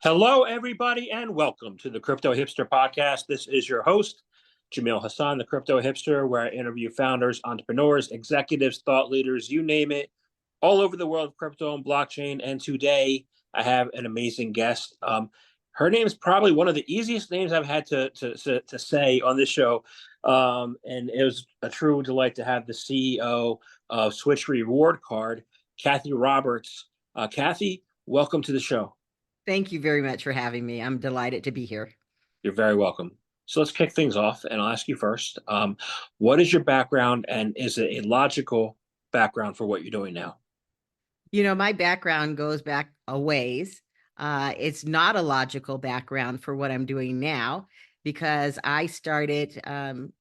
Hello, everybody, and welcome to the Crypto Hipster Podcast. This is your host, Jamil Hassan, the Crypto Hipster, where I interview founders, entrepreneurs, executives, thought leaders, you name it, all over the world of crypto and blockchain. And today I have an amazing guest. Her name is probably one of the easiest names I've had to say on this show. And it was a true delight to have the CEO of Switch Reward Card, Kathy Roberts. Kathy, welcome to the show. Thank you very much for having me. I'm delighted to be here. You're very welcome. So let's kick things off, and I'll ask you first. What is your background, and is it a logical background for what you're doing now? My background goes back a ways. It's not a logical background for what I'm doing now because I started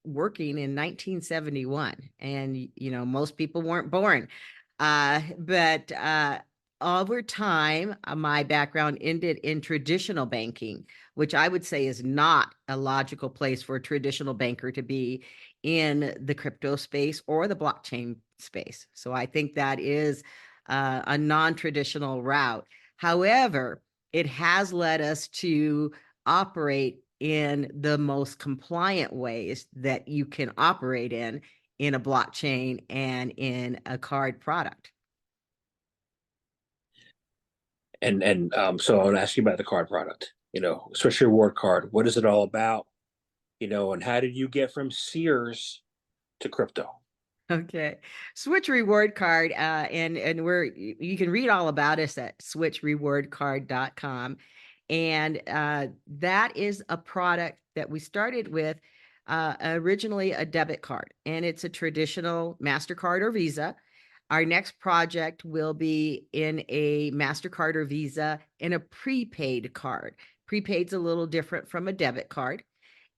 working in 1971, and most people weren't born. But over time, my background ended in traditional banking, which I would say is not a logical place for a traditional banker to be in the crypto space or the blockchain space. So I think that is a non-traditional route. However, it has led us to operate in the most compliant ways that you can operate in a blockchain and in a card product. So I want to ask you about the card product. Switch Reward Card. What is it all about? And how did you get from Sears to crypto? Okay. Switch Reward Card, and you can read all about us at switchrewardcard.com. And that is a product that we started with, originally a debit card, and it's a traditional MasterCard or Visa. Our next project will be in a MasterCard or Visa in a prepaid card. Prepaid's a little different from a debit card.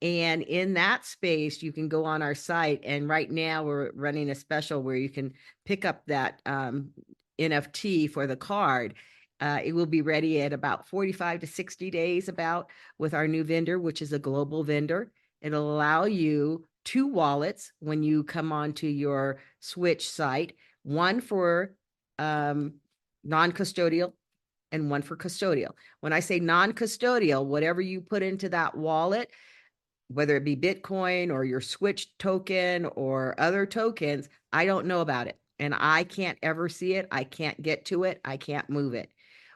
And in that space, you can go on our site. And right now we're running a special where you can pick up that NFT for the card. It will be ready at about 45 to 60 days about with our new vendor, which is a global vendor. It'll allow you two wallets when you come onto your Switch site, one for non-custodial and one for custodial. When I say non-custodial, whatever you put into that wallet, whether it be Bitcoin or your Switch token or other tokens, I don't know about it. And I can't ever see it. I can't get to it. I can't move it.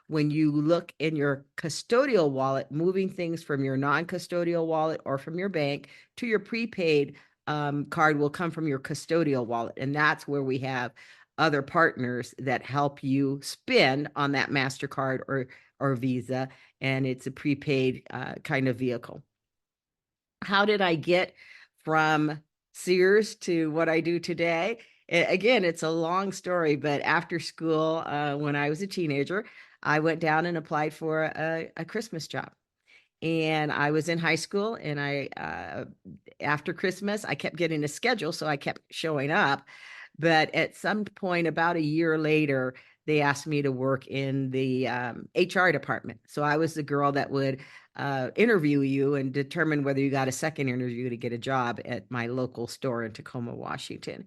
When you look in your custodial wallet, moving things from your non-custodial wallet or from your bank to your prepaid card will come from your custodial wallet. And that's where we have other partners that help you spend on that MasterCard or Visa. And it's a prepaid kind of vehicle. How did I get from Sears to what I do today? Again, it's a long story, but after school, when I was a teenager, I went down and applied for a Christmas job. And I was in high school, and after Christmas, I kept getting a schedule, so I kept showing up. But at some point, about a year later, they asked me to work in the HR department. So I was the girl that would interview you and determine whether you got a second interview to get a job at my local store in Tacoma, Washington.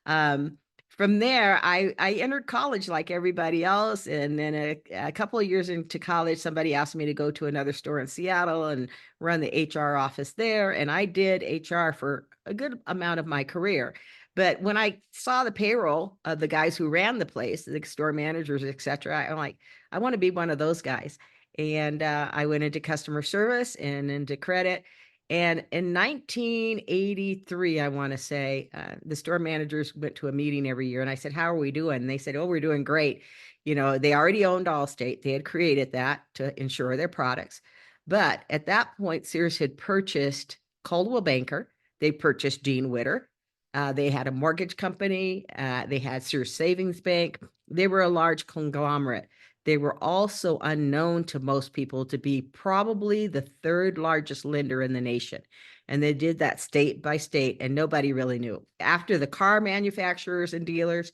From there, I entered college like everybody else. And then a couple of years into college, somebody asked me to go to another store in Seattle and run the HR office there. And I did HR for a good amount of my career. But when I saw the payroll of the guys who ran the place, the store managers, et cetera, I'm like, I want to be one of those guys. And I went into customer service and into credit. And in 1983, I want to say, the store managers went to a meeting every year. And I said, how are we doing? And they said, oh, we're doing great. They already owned Allstate. They had created that to insure their products. But at that point, Sears had purchased Coldwell Banker. They purchased Gene Witter. They had a mortgage company. They had Sears Savings Bank. They were a large conglomerate. They were also unknown to most people to be probably the third largest lender in the nation. And they did that state by state, and nobody really knew. After the car manufacturers and dealers,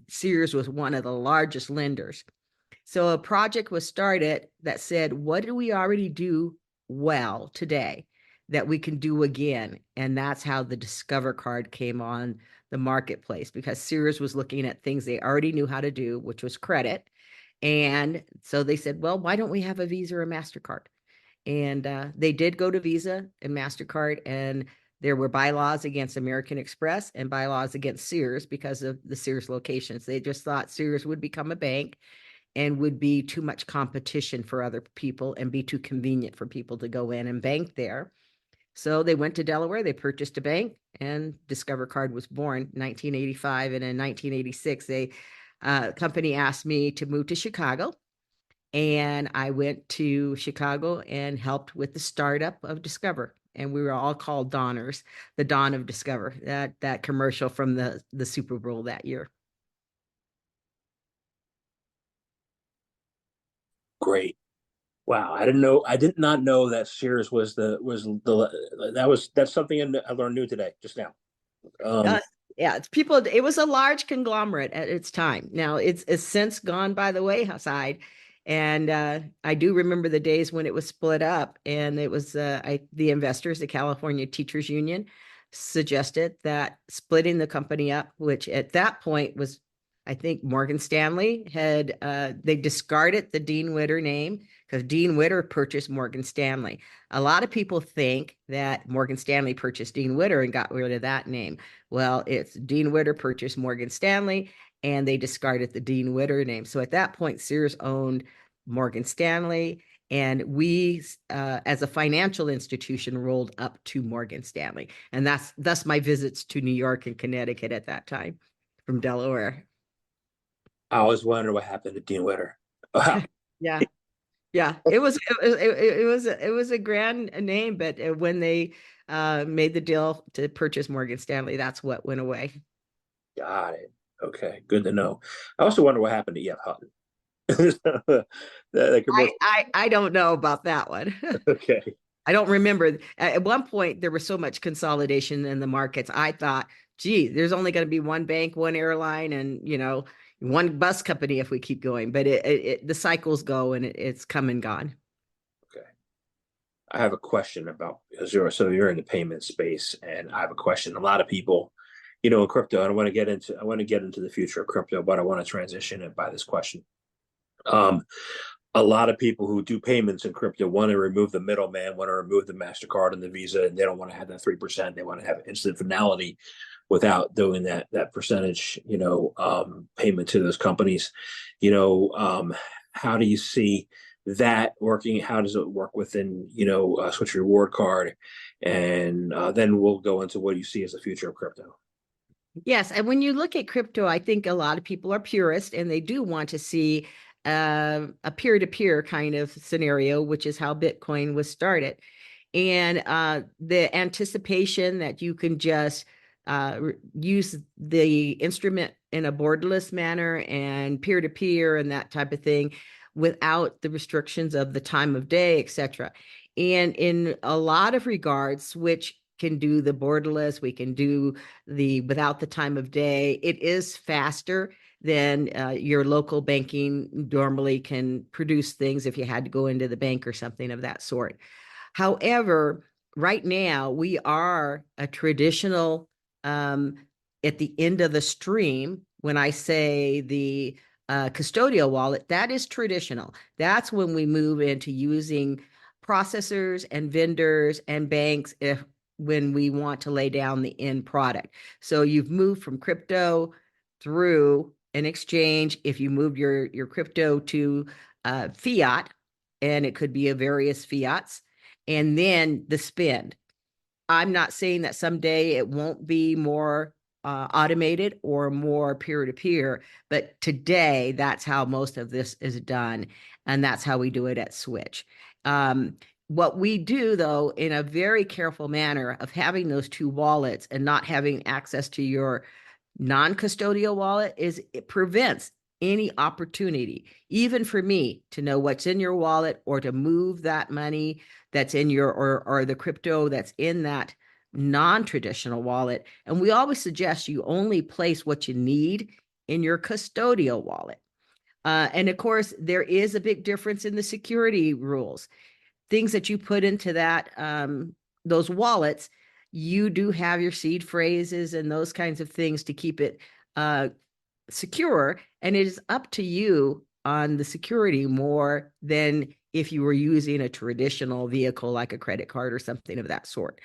Sears was one of the largest lenders. So a project was started that said, what do we already do well today that we can do again? And that's how the Discover card came on the marketplace, because Sears was looking at things they already knew how to do, which was credit. And so they said, well, why don't we have a Visa or MasterCard? And they did go to Visa and MasterCard, and there were bylaws against American Express and bylaws against Sears because of the Sears locations. They just thought Sears would become a bank and would be too much competition for other people and be too convenient for people to go in and bank there. So they went to Delaware, they purchased a bank, and Discover Card was born in 1985. And in 1986, they company asked me to move to Chicago. And I went to Chicago and helped with the startup of Discover. And we were all called Donners, the Dawn of Discover, that commercial from the Super Bowl that year. Great. Wow, I did not know that Sears that's something I learned new today, just now. Uh, Um, yeah, it's people. It was a large conglomerate at its time. Now it's since gone by the wayside, and I do remember the days when it was split up, and it was the investors, the California Teachers Union, suggested that splitting the company up, which at that point was, I think Morgan Stanley had they discarded the Dean Witter name because Dean Witter purchased Morgan Stanley. A lot of people think that Morgan Stanley purchased Dean Witter and got rid of that name. Well, it's Dean Witter purchased Morgan Stanley, and they discarded the Dean Witter name. So at that point, Sears owned Morgan Stanley, and we, as a financial institution, rolled up to Morgan Stanley. And that's thus my visits to New York and Connecticut at that time from Delaware. I always wondered what happened to Dean Witter. Wow. Yeah. Yeah, it was a grand name, but when they made the deal to purchase Morgan Stanley, that's what went away. Got it. Okay, good to know. I also wonder what happened to E.F. Hutton. The I, commercial. I I don't know about that one. Okay. I don't remember. At one point, there was so much consolidation in the markets. I thought, gee, there's only going to be one bank, one airline, and one bus company if we keep going. But the cycles go, and it's come and gone. Okay. I have a question about because you're in the payment space, and I have a question. A lot of people, in crypto, and I want to get into the future of crypto, but I want to transition it by this question. Um, a lot of people who do payments in crypto want to remove the middleman, want to remove the MasterCard and the Visa, and they don't want to have that 3%. They want to have instant finality without doing that percentage, payment to those companies. How do you see that working? How does it work within, Switch Reward Card? And then we'll go into what you see as the future of crypto. Yes, and when you look at crypto, I think a lot of people are purist and they do want to see a peer-to-peer kind of scenario, which is how Bitcoin was started. And the anticipation that you can just use the instrument in a borderless manner and peer-to-peer and that type of thing without the restrictions of the time of day, etc. And in a lot of regards, which can do the borderless, we can do the without the time of day. It is faster than your local banking normally can produce things if you had to go into the bank or something of that sort. However, right now we are a traditional at the end of the stream. When I say the custodial wallet, that is traditional. That's when we move into using processors and vendors and banks if when we want to lay down the end product. So you've moved from crypto through an exchange. If you moved your crypto to fiat, and it could be a various fiats, and then the spend. I'm not saying that someday it won't be more automated or more peer to peer, but today that's how most of this is done. And that's how we do it at Switch. What we do, though, in a very careful manner of having those two wallets and not having access to your non-custodial wallet is it prevents any opportunity, even for me, to know what's in your wallet or to move that money that's in your or the crypto that's in that non-traditional wallet. And we always suggest you only place what you need in your custodial wallet. And of course, there is a big difference in the security rules. Things that you put into that those wallets, you do have your seed phrases and those kinds of things to keep it secure, and it is up to you on the security more than if you were using a traditional vehicle like a credit card or something of that sort.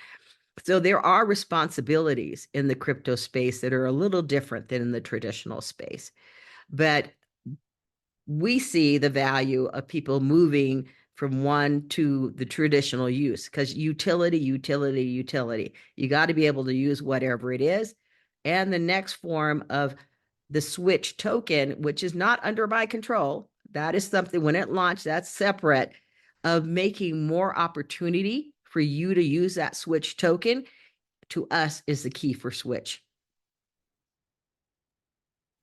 So there are responsibilities in the crypto space that are a little different than in the traditional space. But we see the value of people moving from one to the traditional use, because utility, utility, utility. You got to be able to use whatever it is. And the next form of the switch token, which is not under my control, that is something when it launched, that's separate, of making more opportunity for you to use that switch token, to us is the key for switch.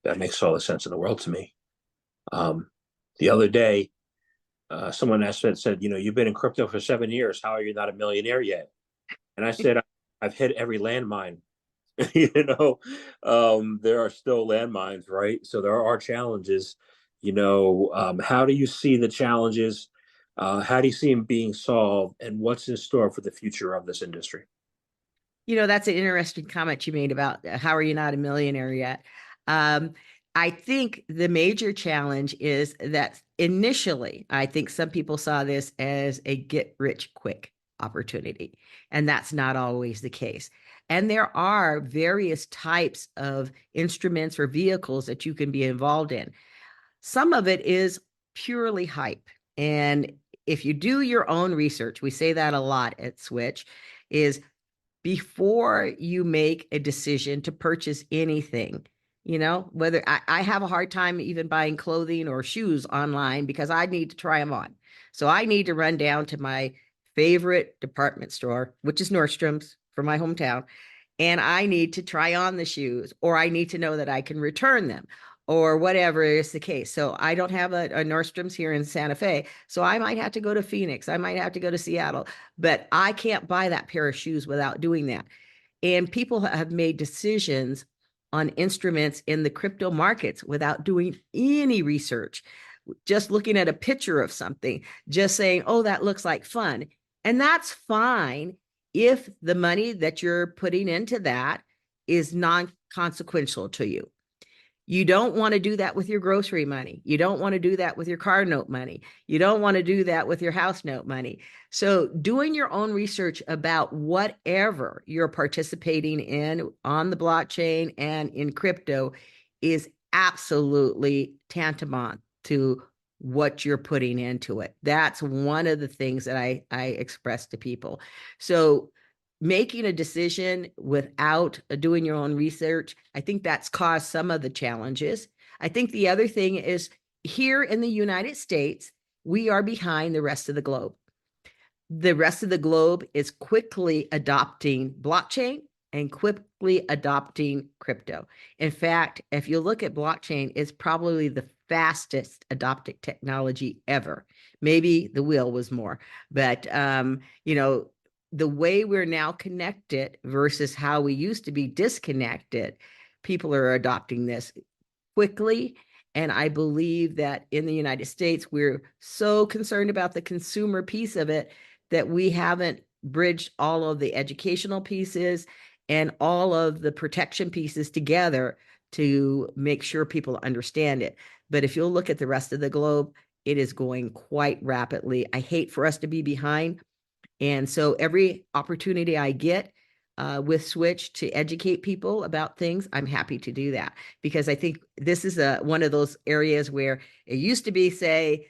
That makes all the sense in the world to me. The other day, someone asked said, you've been in crypto for 7 years. How are you not a millionaire yet? And I said, I've hit every landmine. There are still landmines, right? So there are challenges. How do you see the challenges? How do you see them being solved? And what's in store for the future of this industry? That's an interesting comment you made about how are you not a millionaire yet? Um, I think the major challenge is that initially, I think some people saw this as a get rich quick opportunity, and that's not always the case. And there are various types of instruments or vehicles that you can be involved in. Some of it is purely hype. And if you do your own research, we say that a lot at Switch, is before you make a decision to purchase anything, whether I have a hard time even buying clothing or shoes online because I need to try them on. So I need to run down to my favorite department store, which is Nordstrom's for my hometown, and I need to try on the shoes, or I need to know that I can return them, or whatever is the case. So I don't have a Nordstrom's here in Santa Fe. So I might have to go to Phoenix. I might have to go to Seattle, but I can't buy that pair of shoes without doing that. And people have made decisions on instruments in the crypto markets without doing any research, just looking at a picture of something, just saying, oh, that looks like fun. And that's fine if the money that you're putting into that is non-consequential to you. You don't want to do that with your grocery money. You don't want to do that with your car note money. You don't want to do that with your house note money. So doing your own research about whatever you're participating in on the blockchain and in crypto is absolutely tantamount to what you're putting into it. That's one of the things that I express to people. So making a decision without doing your own research, I think that's caused some of the challenges. I think the other thing is, here in the United States, we are behind the rest of the globe. The rest of the globe is quickly adopting blockchain and quickly adopting crypto. In fact, if you look at blockchain, it's probably the fastest adopted technology ever. Maybe the wheel was more, but the way we're now connected versus how we used to be disconnected, people are adopting this quickly. And I believe that in the United States, we're so concerned about the consumer piece of it that we haven't bridged all of the educational pieces and all of the protection pieces together to make sure people understand it. But if you'll look at the rest of the globe, it is going quite rapidly. I hate for us to be behind. And so every opportunity I get with Switch to educate people about things, I'm happy to do that, because I think this is one of those areas where it used to be, say,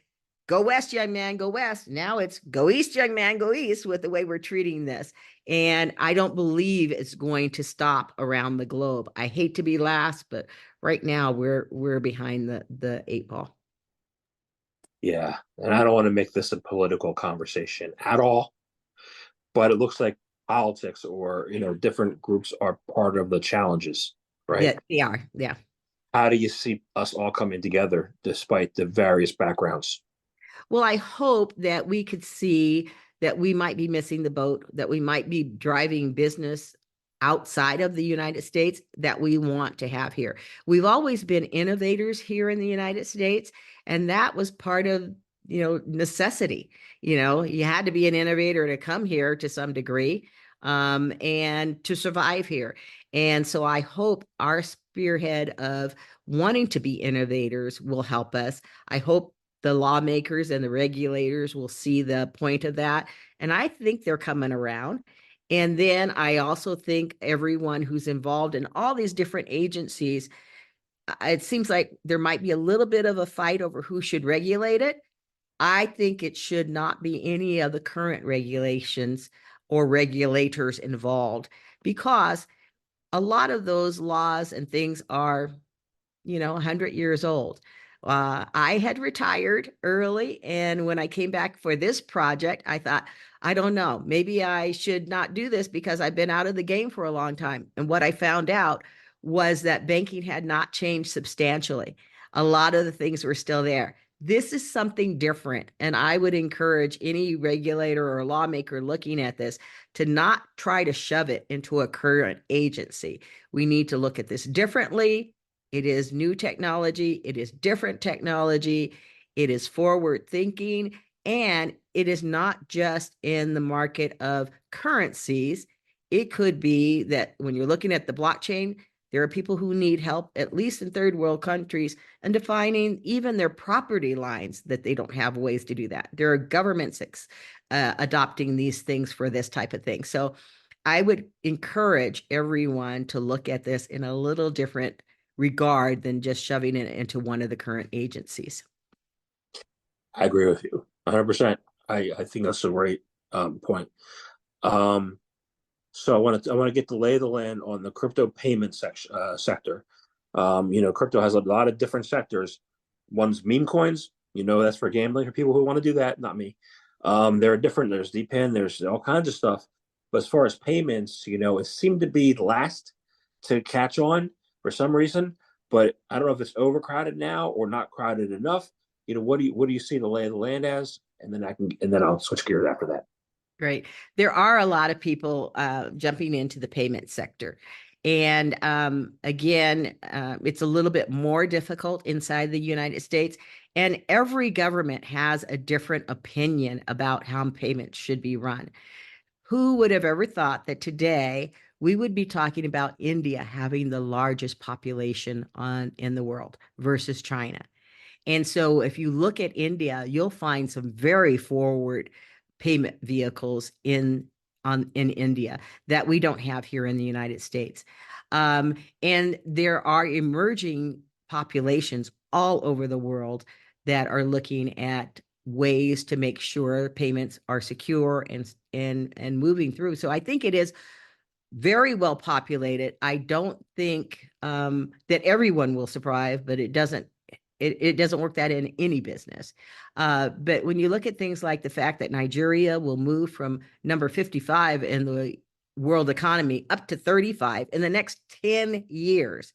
go west, young man, go west. Now it's go east, young man, go east, with the way we're treating this. And I don't believe it's going to stop around the globe. I hate to be last, but right now we're behind the eight ball. Yeah. And I don't want to make this a political conversation at all, but it looks like politics or different groups are part of the challenges, right? Yeah, they are. Yeah. How do you see us all coming together despite the various backgrounds? Well, I hope that we could see that we might be missing the boat, that we might be driving business outside of the United States that we want to have here. We've always been innovators here in the United States, and that was part of, necessity. You had to be an innovator to come here to some degree, and to survive here. And so I hope our spearhead of wanting to be innovators will help us. I hope the lawmakers and the regulators will see the point of that. And I think they're coming around. And then I also think everyone who's involved in all these different agencies, it seems like there might be a little bit of a fight over who should regulate it. I think it should not be any of the current regulations or regulators involved, because a lot of those laws and things are 100 years old. I had retired early, and when I came back for this project, I thought, I don't know, maybe I should not do this because I've been out of the game for a long time. And what I found out was that banking had not changed substantially. A lot of the things were still there. This is something different, and I would encourage any regulator or lawmaker looking at this to not try to shove it into a current agency. We need to look at this differently. It is new technology. It is different technology. It is forward thinking. And it is not just in the market of currencies. It could be that when you're looking at the blockchain, there are people who need help, at least in third world countries, and defining even their property lines, that they don't have ways to do that. There are governments adopting these things for this type of thing. So I would encourage everyone to look at this in a little different regard than just shoving it into one of the current agencies. I agree with you 100%. I think that's a great point. So I want to get the lay of the land on the crypto payment sector. Crypto has a lot of different sectors. One's meme coins. That's for gambling, for people who want to do that. Not me. There are different. There's DPN. There's all kinds of stuff. But as far as payments, it seemed to be last to catch on for some reason. But I don't know if it's overcrowded now or not crowded enough. What do you see the lay of the land as? And then I'll switch gears after that. Great. There are a lot of people jumping into the payment sector. And again, it's a little bit more difficult inside the United States. And every government has a different opinion about how payments should be run. Who would have ever thought that today we would be talking about India having the largest population in the world versus China? And so if you look at India, you'll find some very forward payment vehicles in India that we don't have here in the United States. And there are emerging populations all over the world that are looking at ways to make sure payments are secure and moving through. So I think it is very well populated. I don't think that everyone will survive, but it doesn't work that in any business. But when you look at things like the fact that Nigeria will move from number 55 in the world economy up to 35 in the next 10 years,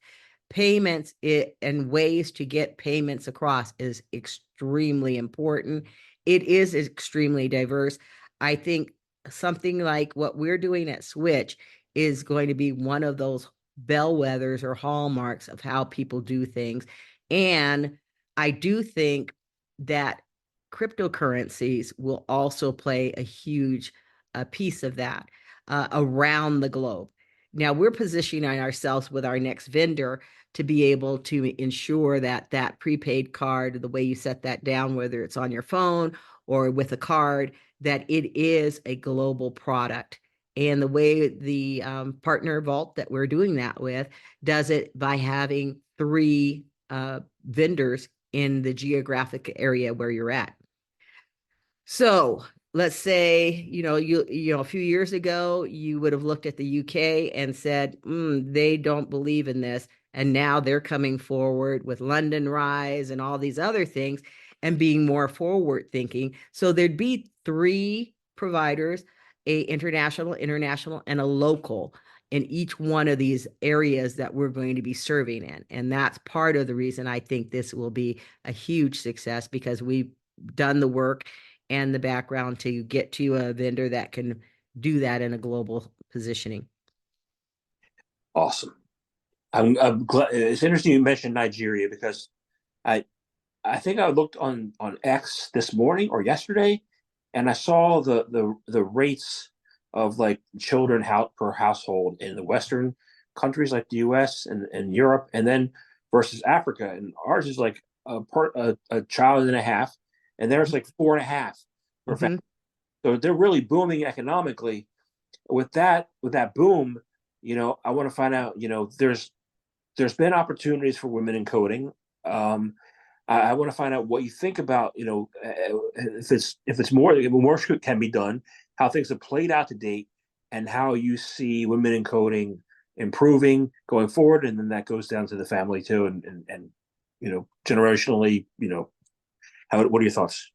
payments and ways to get payments across is extremely important. It is extremely diverse. I think something like what we're doing at Switch is going to be one of those bellwethers or hallmarks of how people do things. And I do think that cryptocurrencies will also play a huge piece of that around the globe. Now, we're positioning ourselves with our next vendor to be able to ensure that that prepaid card, the way you set that down, whether it's on your phone or with a card, that it is a global product. And the way the partner vault that we're doing that with does it by having 3 vendors in the geographic area where you're at. So let's say, a few years ago, you would have looked at the UK and said, they don't believe in this. And now they're coming forward with London Rise and all these other things and being more forward thinking. So there'd be 3 providers, a international, and a local in each one of these areas that we're going to be serving in. And that's part of the reason I think this will be a huge success, because we've done the work and the background to get to a vendor that can do that in a global positioning. Awesome. I'm glad. It's interesting you mentioned Nigeria, because I think I looked on X this morning or yesterday, and I saw the rates of like children per household in the Western countries like the US and Europe, and then versus Africa, and ours is like a child and a half, and there's like four and a half per family. Mm-hmm. So they're really booming economically. With that boom, I want to find out. There's been opportunities for women in coding. I want to find out what you think about, if more can be done, how things have played out to date, and how you see women in coding improving going forward, and then that goes down to the family too, and generationally, what are your thoughts?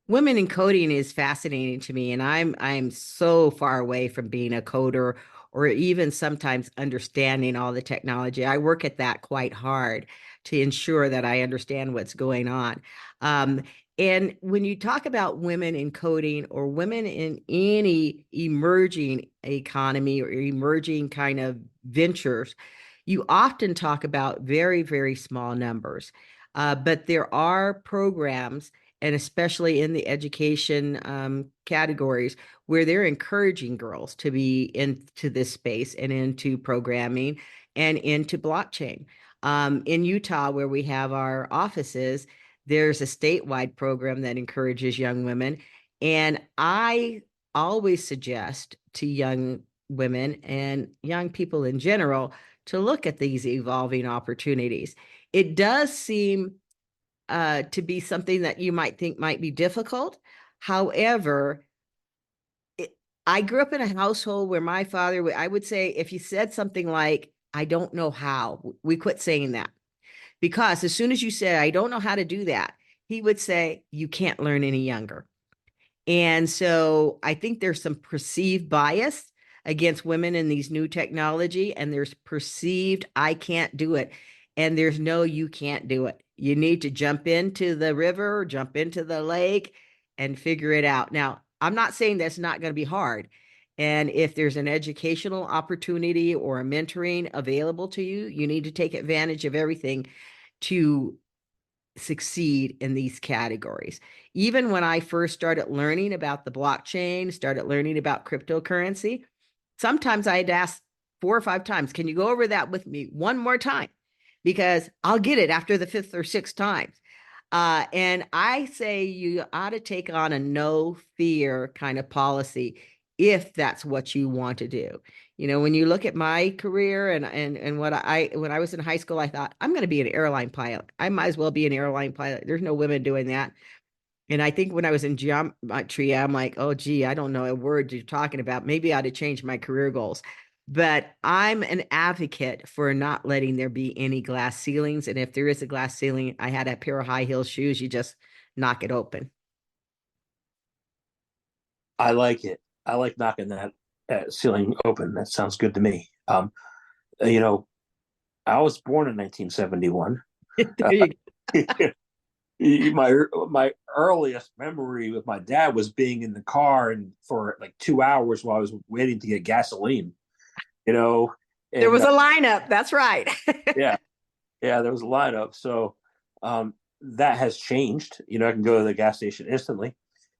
Women in coding is fascinating to me, and I'm so far away from being a coder or even sometimes understanding all the technology. I work at that quite hard to ensure that I understand what's going on. Um, and when you talk about women in coding or women in any emerging economy or emerging kind of ventures, you often talk about very, very small numbers. But there are programs, and especially in the education categories, where they're encouraging girls to be into this space and into programming and into blockchain. In Utah, where we have our offices, there's a statewide program that encourages young women. And I always suggest to young women and young people in general to look at these evolving opportunities. It does seem to be something that you might think might be difficult. However, it, I grew up in a household where my father, I would say, if he said something like, I don't know how, we quit saying that. Because as soon as you said, I don't know how to do that, he would say, you can't learn any younger. And so I think there's some perceived bias against women in these new technology, and there's perceived, I can't do it. And there's no, you can't do it. You need to jump into the river, jump into the lake, and figure it out. Now, I'm not saying that's not going to be hard. And if there's an educational opportunity or a mentoring available to you, you need to take advantage of everything to succeed in these categories. Even when I first started learning about the blockchain, started learning about cryptocurrency, sometimes I had asked 4 or 5 times, can you go over that with me one more time? Because I'll get it after the fifth or sixth time. And I say you ought to take on a no fear kind of policy if that's what you want to do. When you look at my career and what when I was in high school, I thought I'm going to be an airline pilot. I might as well be an airline pilot. There's no women doing that. And I think when I was in geometry, I'm like, oh, gee, I don't know a word you're talking about. Maybe I ought to change my career goals. But I'm an advocate for not letting there be any glass ceilings. And if there is a glass ceiling, I had a pair of high heel shoes, you just knock it open. I like it. I like knocking that ceiling open. That sounds good to me. You know, I was born in 1971. There you My earliest memory with my dad was being in the car and for like 2 hours while I was waiting to get gasoline. You know, There and was a lineup. That's right. yeah, yeah, there was a lineup. So that has changed. I can go to the gas station instantly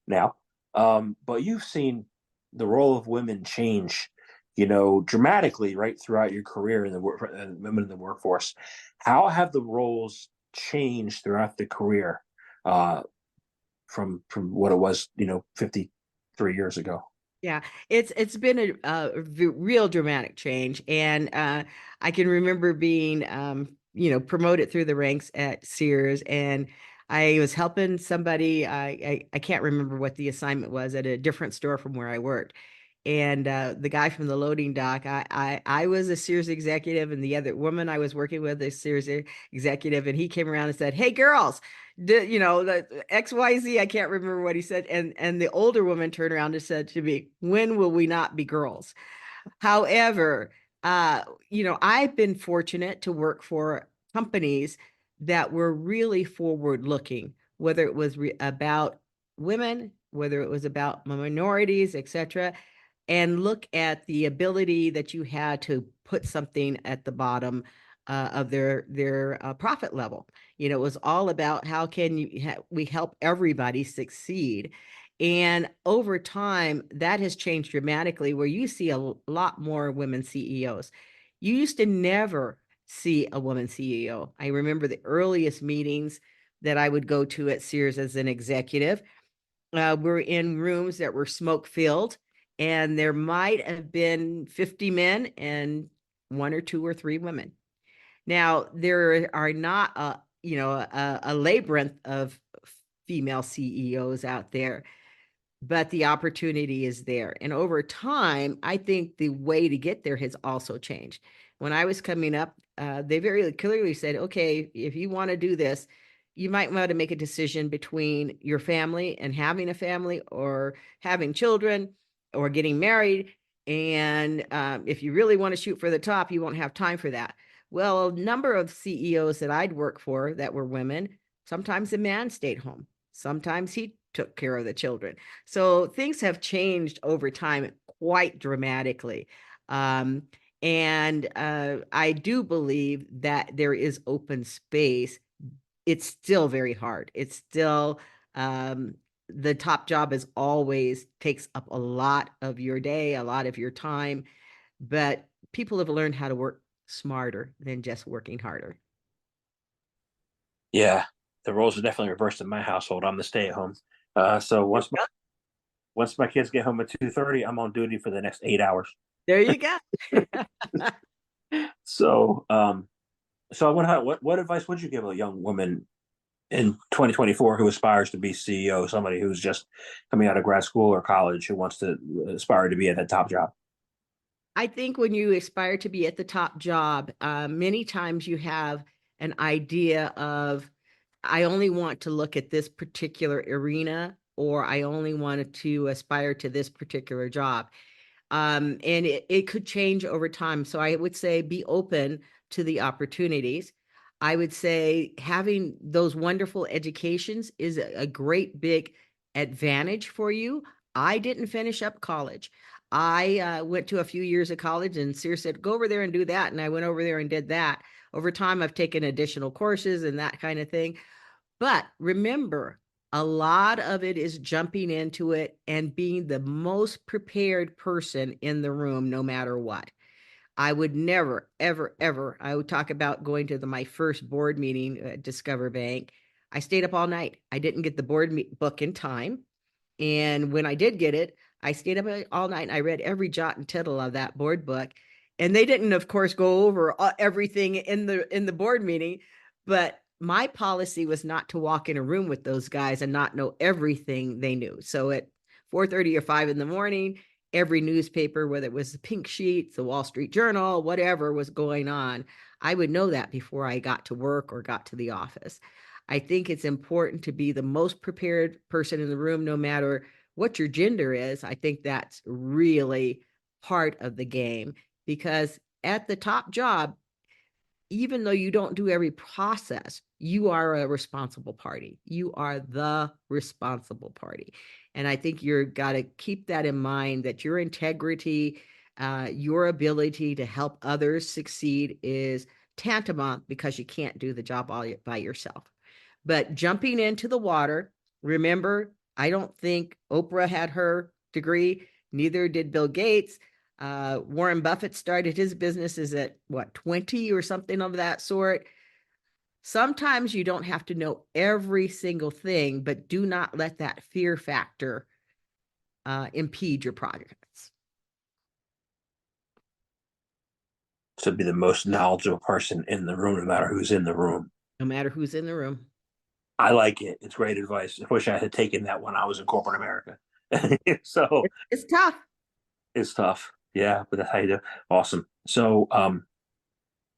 now. But you've seen the role of women change, dramatically, right, throughout your career in the women in the workforce. How have the roles changed throughout the career from what it was, 53 years ago? Yeah, it's been a real dramatic change, and I can remember being promoted through the ranks at Sears, and I was helping somebody. I can't remember what the assignment was at a different store from where I worked, and the guy from the loading dock, I was a Sears executive, and the other woman I was working with a Sears executive, and he came around and said, "Hey, girls, the XYZ, I can't remember what he said." And the older woman turned around and said to me, "When will we not be girls?" However, I've been fortunate to work for companies that were really forward looking, whether it was about women, whether it was about minorities, etc., and look at the ability that you had to put something at the bottom of their profit level. It was all about how can we help everybody succeed. And over time, that has changed dramatically where you see a lot more women CEOs. You used to never see a woman CEO. I remember the earliest meetings that I would go to at Sears as an executive. Were in rooms that were smoke filled, and there might have been 50 men and one or two or three women. Now, there are not a labyrinth of female CEOs out there, but the opportunity is there. And over time, I think the way to get there has also changed. When I was coming up, they very clearly said, okay, if you want to do this, you might want to make a decision between your family and having a family, or having children, or getting married. And if you really want to shoot for the top, you won't have time for that. Well, a number of CEOs that I'd work for that were women, sometimes the man stayed home. Sometimes he took care of the children. So things have changed over time quite dramatically. Um, and I do believe that there is open space. It's still very hard. It's still, the top job is always takes up a lot of your day, a lot of your time, but people have learned how to work smarter than just working harder. Yeah, the roles are definitely reversed in my household. I'm the stay-at-home. So once my kids get home at 2:30, I'm on duty for the next 8 hours. There you go. So, so I want to, what advice would you give a young woman in 2024 who aspires to be CEO, somebody who's just coming out of grad school or college who wants to aspire to be at that top job? I think when you aspire to be at the top job, many times you have an idea of, I only want to look at this particular arena, or I only wanted to aspire to this particular job. And it could change over time. So I would say be open to the opportunities. I would say having those wonderful educations is a great big advantage for you. I didn't finish up college. I went to a few years of college, and Sears said, go over there and do that. And I went over there and did that. Over time, I've taken additional courses and that kind of thing. But remember, a lot of it is jumping into it and being the most prepared person in the room, no matter what. I would never, ever, ever, I would talk about going to my first board meeting at Discover Bank. I stayed up all night. I didn't get the book in time. And when I did get it, I stayed up all night and I read every jot and tittle of that board book. And they didn't, of course, go over everything in the board meeting, but my policy was not to walk in a room with those guys and not know everything they knew. So at 4:30 or 5 in the morning, every newspaper, whether it was the Pink Sheets, the Wall Street Journal, whatever was going on, I would know that before I got to work or got to the office. I think it's important to be the most prepared person in the room, no matter what your gender is. I think that's really part of the game, because at the top job, even though you don't do every process, you are a responsible party. You are the responsible party. And I think you're got to keep that in mind, that your integrity, your ability to help others succeed is tantamount, because you can't do the job all by yourself. But jumping into the water, remember, I don't think Oprah had her degree, neither did Bill Gates. Warren Buffett started his businesses at what, 20 or something of that sort. Sometimes you don't have to know every single thing, but do not let that fear factor impede your progress. To be the most knowledgeable person in the room, no matter who's in the room. No matter who's in the room. I like it. It's great advice. I wish I had taken that when I was in corporate America. So It's tough. it's tough. Yeah, but that's how you do. Awesome. So,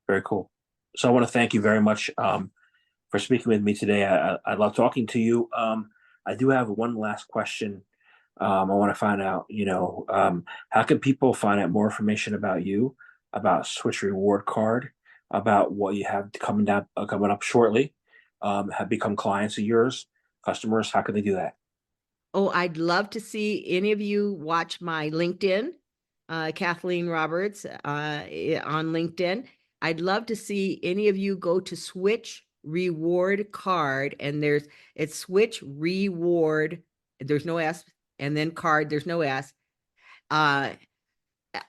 very cool. So I want to thank you very much for speaking with me today. I love talking to you. I do have one last question. I want to find out, how can people find out more information about you, about Switch Reward Card, about what you have coming up shortly, have become clients of yours, customers? How can they do that? Oh, I'd love to see any of you watch my LinkedIn, Kathleen Roberts, on LinkedIn. I'd love to see any of you go to Switch Reward Card, and it's Switch Reward. There's no S, and then card. There's no S. On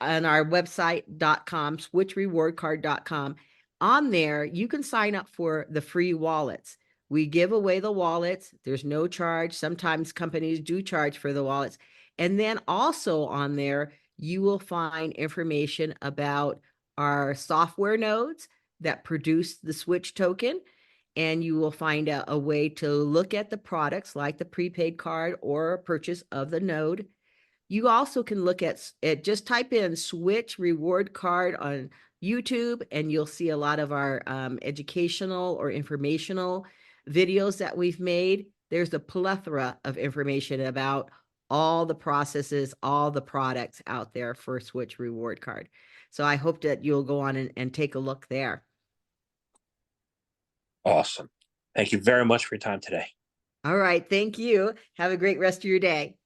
our website.com, switchrewardcard.com. on there, you can sign up for the free wallets. We give away the wallets. There's no charge. Sometimes companies do charge for the wallets. And then also on there, you will find information about our software nodes that produce the switch token. And you will find a way to look at the products like the prepaid card or purchase of the node. You also can look at it, just type in Switch reward card on YouTube, and you'll see a lot of our educational or informational videos that we've made. There's a plethora of information about all the processes, all the products out there for Switch reward card. So I hope that you'll go on and take a look there. Awesome. Thank you very much for your time today. All right. Thank you. Have a great rest of your day.